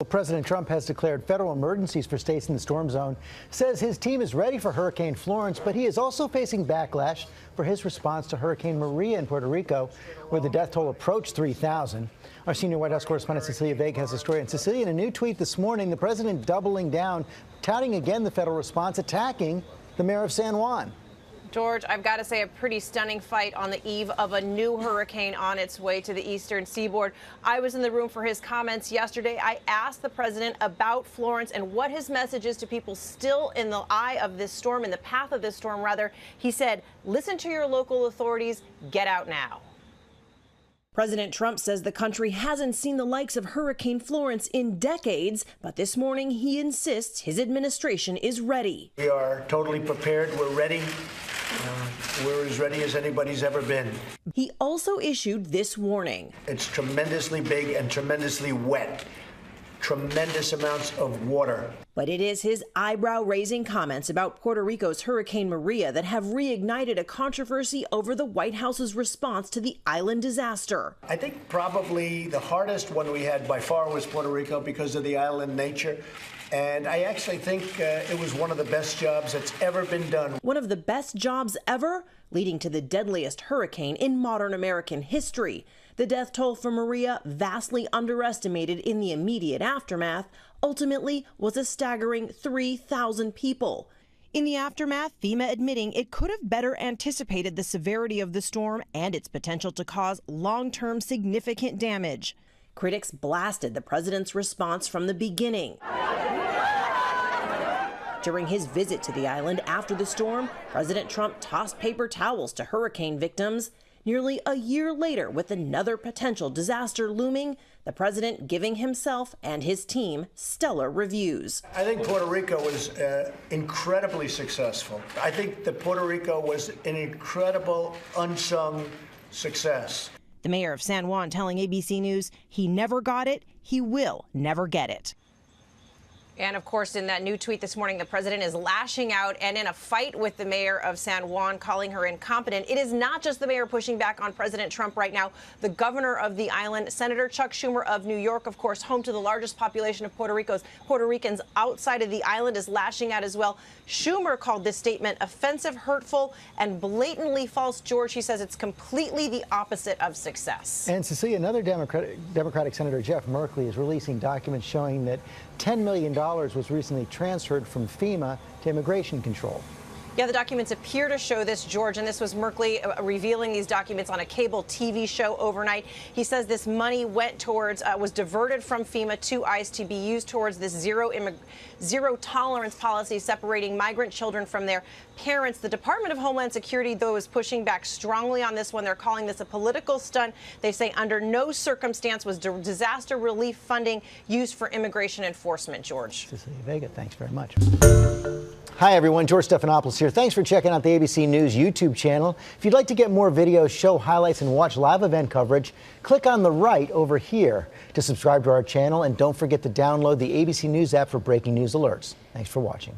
President Trump has declared federal emergencies for states in the storm zone, says his team is ready for Hurricane Florence, but he is also facing backlash for his response to Hurricane Maria in Puerto Rico, where the death toll approached 3,000. Our senior White House correspondent Cecilia Vega has a story. And Cecilia, in a new tweet this morning, the president doubling down, touting again the federal response, attacking the mayor of San Juan. George, I've got to say, a pretty stunning fight on the eve of a new hurricane on its way to the eastern seaboard. I was in the room for his comments yesterday. I asked the president about Florence and what his message is to people still in the eye of this storm, in the path of this storm, rather. He said, listen to your local authorities, get out now. President Trump says the country hasn't seen the likes of Hurricane Florence in decades, but this morning he insists his administration is ready. We are totally prepared. We're ready. We're as ready as anybody's ever been. He also issued this warning. It's tremendously big and tremendously wet. Tremendous amounts of water. But it is his eyebrow-raising comments about Puerto Rico's Hurricane Maria that have reignited a controversy over the White House's response to the island disaster. I think probably the hardest one we had by far was Puerto Rico because of the island nature. And I actually think it was one of the best jobs that's ever been done. One of the best jobs ever, leading to the deadliest hurricane in modern American history. The death toll for Maria, vastly underestimated in the immediate aftermath, ultimately was a staggering 3,000 people. In the aftermath, FEMA admitting it could have better anticipated the severity of the storm and its potential to cause long-term significant damage. Critics blasted the president's response from the beginning. During his visit to the island after the storm, President Trump tossed paper towels to hurricane victims. Nearly a year later, with another potential disaster looming, the president giving himself and his team stellar reviews. I think Puerto Rico was incredibly successful. I think that Puerto Rico was an incredible unsung success. The mayor of San Juan telling ABC News he never got it, he will never get it. And of course, in that new tweet this morning, the president is lashing out and in a fight with the mayor of San Juan, calling her incompetent. It is not just the mayor pushing back on President Trump right now. The governor of the island, Senator Chuck Schumer of New York, of course, home to the largest population of Puerto Ricans outside of the island, is lashing out as well. Schumer called this statement offensive, hurtful, and blatantly false. George, he says it's completely the opposite of success. And Cecilia, another Democratic Senator, Jeff Merkley, is releasing documents showing that $10 million was recently transferred from FEMA to immigration control. Yeah, the documents appear to show this, George, and this was Merkley revealing these documents on a cable TV show overnight. He says this money went towards, was diverted from FEMA to ICE to be used towards this zero tolerance policy separating migrant children from their parents. The Department of Homeland Security, though, is pushing back strongly on this one. They're calling this a political stunt. They say under no circumstance was disaster relief funding used for immigration enforcement, George. Cecilia Vega, thanks very much. Hi, everyone. George Stephanopoulos here. Thanks for checking out the ABC News YouTube channel. If you'd like to get more videos, show highlights, and watch live event coverage, click on the right over here to subscribe to our channel. And don't forget to download the ABC News app for breaking news alerts. Thanks for watching.